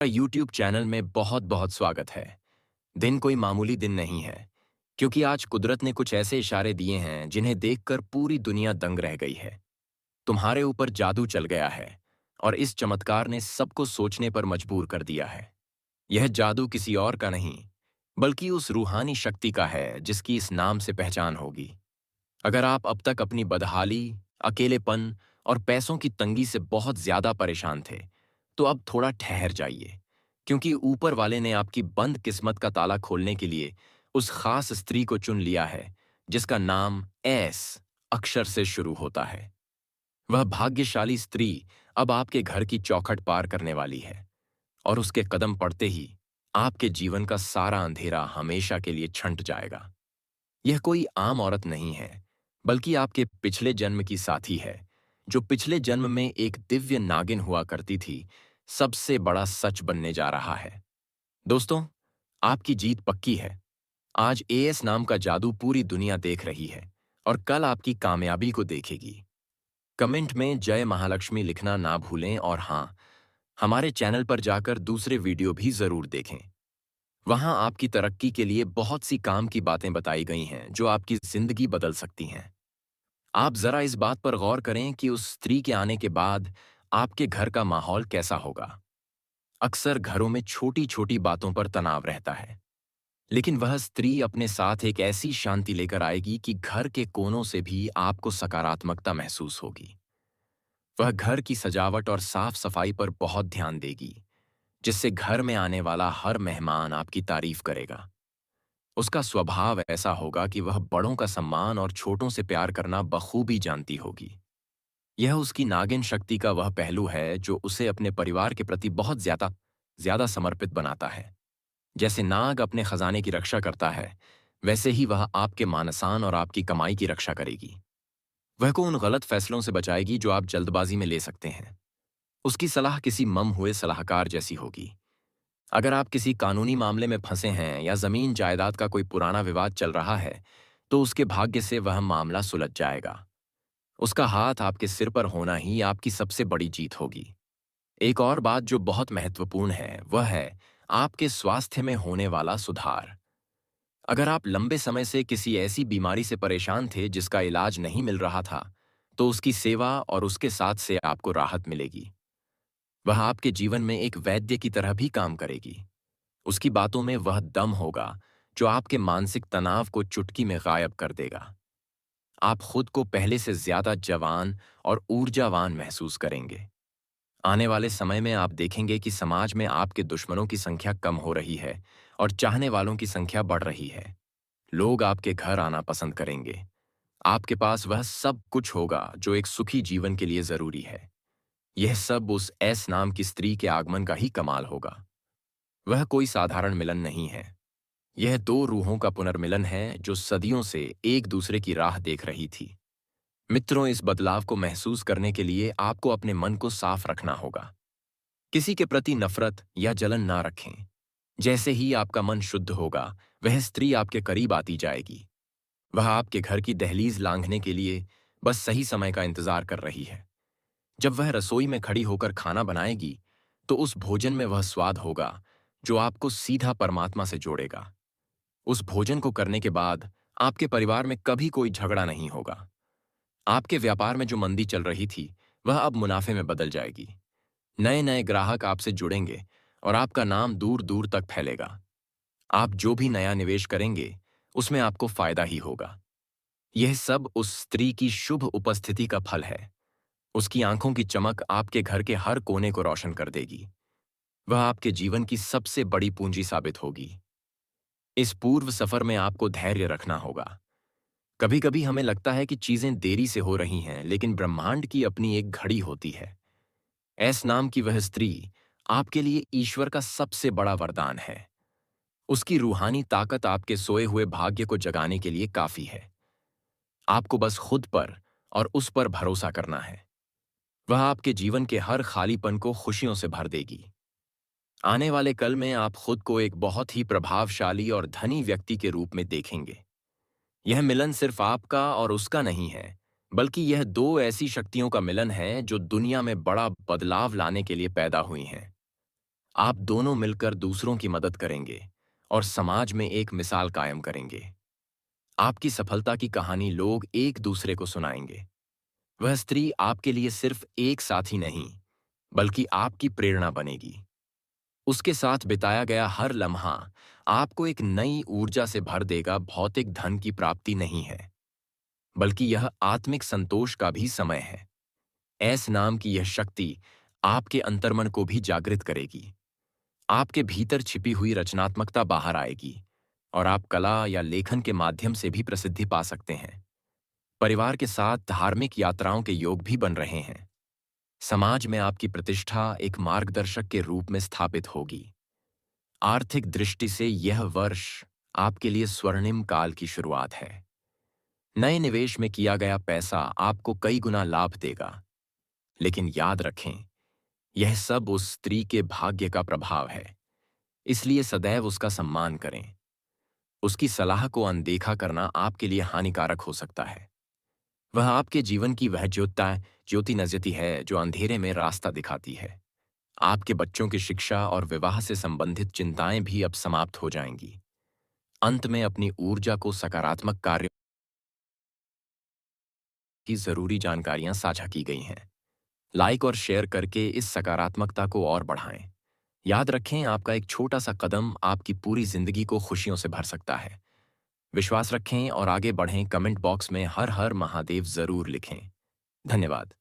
YouTube channel में बहुत बहुत स्वागत है। दिन कोई मामूली दिन नहीं है, क्योंकि आज कुदरत ने कुछ ऐसे इशारे दिए हैं जिन्हें देखकर पूरी दुनिया दंग रह गई है। तुम्हारे ऊपर जादू चल गया है, और इस चमत्कार ने सबको सोचने पर मजबूर कर दिया है। यह जादू किसी और का नहीं, बल्कि उस रूहानी शक्ति का है जिसकी इस नाम से पहचान होगी। अगर आप अब तक अपनी बदहाली, अकेलेपन और पैसों की तंगी से बहुत ज्यादा परेशान थे, तो अब थोड़ा ठहर जाइए, क्योंकि ऊपर वाले ने आपकी बंद किस्मत का ताला खोलने के लिए उस खास स्त्री को चुन लिया है, जिसका नाम एस अक्षर से शुरू होता है। वह भाग्यशाली स्त्री अब आपके घर की चौखट पार करने वाली है, और उसके कदम पड़ते ही आपके जीवन का सारा अंधेरा हमेशा के लिए छंट जाएगा। यह कोई आम औरत नहीं है, बल्कि आपके पिछले जन्म की साथी है, जो पिछले जन्म में एक दिव्य नागिन हुआ करती थी। सबसे बड़ा सच बनने जा रहा है। दोस्तों, आपकी जीत पक्की है। आज एएस नाम का जादू पूरी दुनिया देख रही है, और कल आपकी कामयाबी को देखेगी। कमेंट में जय महालक्ष्मी लिखना ना भूलें, और हाँ, हमारे चैनल पर जाकर दूसरे वीडियो भी जरूर देखें। वहां आपकी तरक्की के लिए बहुत सी काम की बातें बताई गई हैं जो आपकी जिंदगी बदल सकती हैं। आप जरा इस बात पर गौर करें कि उस स्त्री के आने के बाद आपके घर का माहौल कैसा होगा। अक्सर घरों में छोटी छोटी बातों पर तनाव रहता है, लेकिन वह स्त्री अपने साथ एक ऐसी शांति लेकर आएगी कि घर के कोनों से भी आपको सकारात्मकता महसूस होगी। वह घर की सजावट और साफ सफाई पर बहुत ध्यान देगी, जिससे घर में आने वाला हर मेहमान आपकी तारीफ करेगा। उसका स्वभाव ऐसा होगा कि वह बड़ों का सम्मान और छोटों से प्यार करना बखूबी जानती होगी। यह उसकी नागिन शक्ति का वह पहलू है जो उसे अपने परिवार के प्रति बहुत ज्यादा ज्यादा समर्पित बनाता है। जैसे नाग अपने खजाने की रक्षा करता है, वैसे ही वह आपके मानसान और आपकी कमाई की रक्षा करेगी। वह को उन गलत फैसलों से बचाएगी जो आप जल्दबाजी में ले सकते हैं। उसकी सलाह किसी मम हुए सलाहकार जैसी होगी। अगर आप किसी कानूनी मामले में फंसे हैं या जमीन जायदाद का कोई पुराना विवाद चल रहा है, तो उसके भाग्य से वह मामला सुलझ जाएगा। उसका हाथ आपके सिर पर होना ही आपकी सबसे बड़ी जीत होगी। एक और बात जो बहुत महत्वपूर्ण है, वह है आपके स्वास्थ्य में होने वाला सुधार। अगर आप लंबे समय से किसी ऐसी बीमारी से परेशान थे जिसका इलाज नहीं मिल रहा था, तो उसकी सेवा और उसके साथ से आपको राहत मिलेगी। वह आपके जीवन में एक वैद्य की तरह भी काम करेगी। उसकी बातों में वह दम होगा जो आपके मानसिक तनाव को चुटकी में गायब कर देगा। आप खुद को पहले से ज्यादा जवान और ऊर्जावान महसूस करेंगे। आने वाले समय में आप देखेंगे कि समाज में आपके दुश्मनों की संख्या कम हो रही है और चाहने वालों की संख्या बढ़ रही है। लोग आपके घर आना पसंद करेंगे। आपके पास वह सब कुछ होगा जो एक सुखी जीवन के लिए जरूरी है। यह सब उस एस नाम की स्त्री के आगमन का ही कमाल होगा। वह कोई साधारण मिलन नहीं है। यह दो रूहों का पुनर्मिलन है जो सदियों से एक दूसरे की राह देख रही थी। मित्रों, इस बदलाव को महसूस करने के लिए आपको अपने मन को साफ रखना होगा। किसी के प्रति नफरत या जलन ना रखें। जैसे ही आपका मन शुद्ध होगा, वह स्त्री आपके करीब आती जाएगी। वह आपके घर की दहलीज लांघने के लिए बस सही समय का इंतजार कर रही है। जब वह रसोई में खड़ी होकर खाना बनाएगी, तो उस भोजन में वह स्वाद होगा जो आपको सीधा परमात्मा से जोड़ेगा। उस भोजन को करने के बाद आपके परिवार में कभी कोई झगड़ा नहीं होगा। आपके व्यापार में जो मंदी चल रही थी, वह अब मुनाफे में बदल जाएगी। नए नए ग्राहक आपसे जुड़ेंगे और आपका नाम दूर दूर तक फैलेगा। आप जो भी नया निवेश करेंगे, उसमें आपको फायदा ही होगा। यह सब उस स्त्री की शुभ उपस्थिति का फल है। उसकी आंखों की चमक आपके घर के हर कोने को रोशन कर देगी। वह आपके जीवन की सबसे बड़ी पूंजी साबित होगी। इस पूर्व सफर में आपको धैर्य रखना होगा। कभी कभी हमें लगता है कि चीजें देरी से हो रही हैं, लेकिन ब्रह्मांड की अपनी एक घड़ी होती है। एस नाम की वह स्त्री आपके लिए ईश्वर का सबसे बड़ा वरदान है। उसकी रूहानी ताकत आपके सोए हुए भाग्य को जगाने के लिए काफी है। आपको बस खुद पर और उस पर भरोसा करना है। वह आपके जीवन के हर खालीपन को खुशियों से भर देगी। आने वाले कल में आप खुद को एक बहुत ही प्रभावशाली और धनी व्यक्ति के रूप में देखेंगे। यह मिलन सिर्फ आपका और उसका नहीं है, बल्कि यह दो ऐसी शक्तियों का मिलन है जो दुनिया में बड़ा बदलाव लाने के लिए पैदा हुई हैं। आप दोनों मिलकर दूसरों की मदद करेंगे और समाज में एक मिसाल कायम करेंगे। आपकी सफलता की कहानी लोग एक दूसरे को सुनाएंगे। वह स्त्री आपके लिए सिर्फ एक साथी नहीं, बल्कि आपकी प्रेरणा बनेगी। उसके साथ बिताया गया हर लम्हा आपको एक नई ऊर्जा से भर देगा। भौतिक धन की प्राप्ति नहीं है, बल्कि यह आत्मिक संतोष का भी समय है। ऐस नाम की यह शक्ति आपके अंतर्मन को भी जागृत करेगी। आपके भीतर छिपी हुई रचनात्मकता बाहर आएगी और आप कला या लेखन के माध्यम से भी प्रसिद्धि पा सकते हैं। परिवार के साथ धार्मिक यात्राओं के योग भी बन रहे हैं। समाज में आपकी प्रतिष्ठा एक मार्गदर्शक के रूप में स्थापित होगी। आर्थिक दृष्टि से यह वर्ष आपके लिए स्वर्णिम काल की शुरुआत है। नए निवेश में किया गया पैसा आपको कई गुना लाभ देगा। लेकिन याद रखें, यह सब उस स्त्री के भाग्य का प्रभाव है, इसलिए सदैव उसका सम्मान करें। उसकी सलाह को अनदेखा करना आपके लिए हानिकारक हो सकता है। वह आपके जीवन की वह ज्योति नजती है जो अंधेरे में रास्ता दिखाती है। आपके बच्चों की शिक्षा और विवाह से संबंधित चिंताएं भी अब समाप्त हो जाएंगी। अंत में अपनी ऊर्जा को सकारात्मक कार्यों की जरूरी जानकारियां साझा की गई हैं। लाइक और शेयर करके इस सकारात्मकता को और बढ़ाएं। याद रखें, आपका एक छोटा सा कदम आपकी पूरी जिंदगी को खुशियों से भर सकता है। विश्वास रखें और आगे बढ़ें। कमेंट बॉक्स में हर हर महादेव जरूर लिखें। धन्यवाद।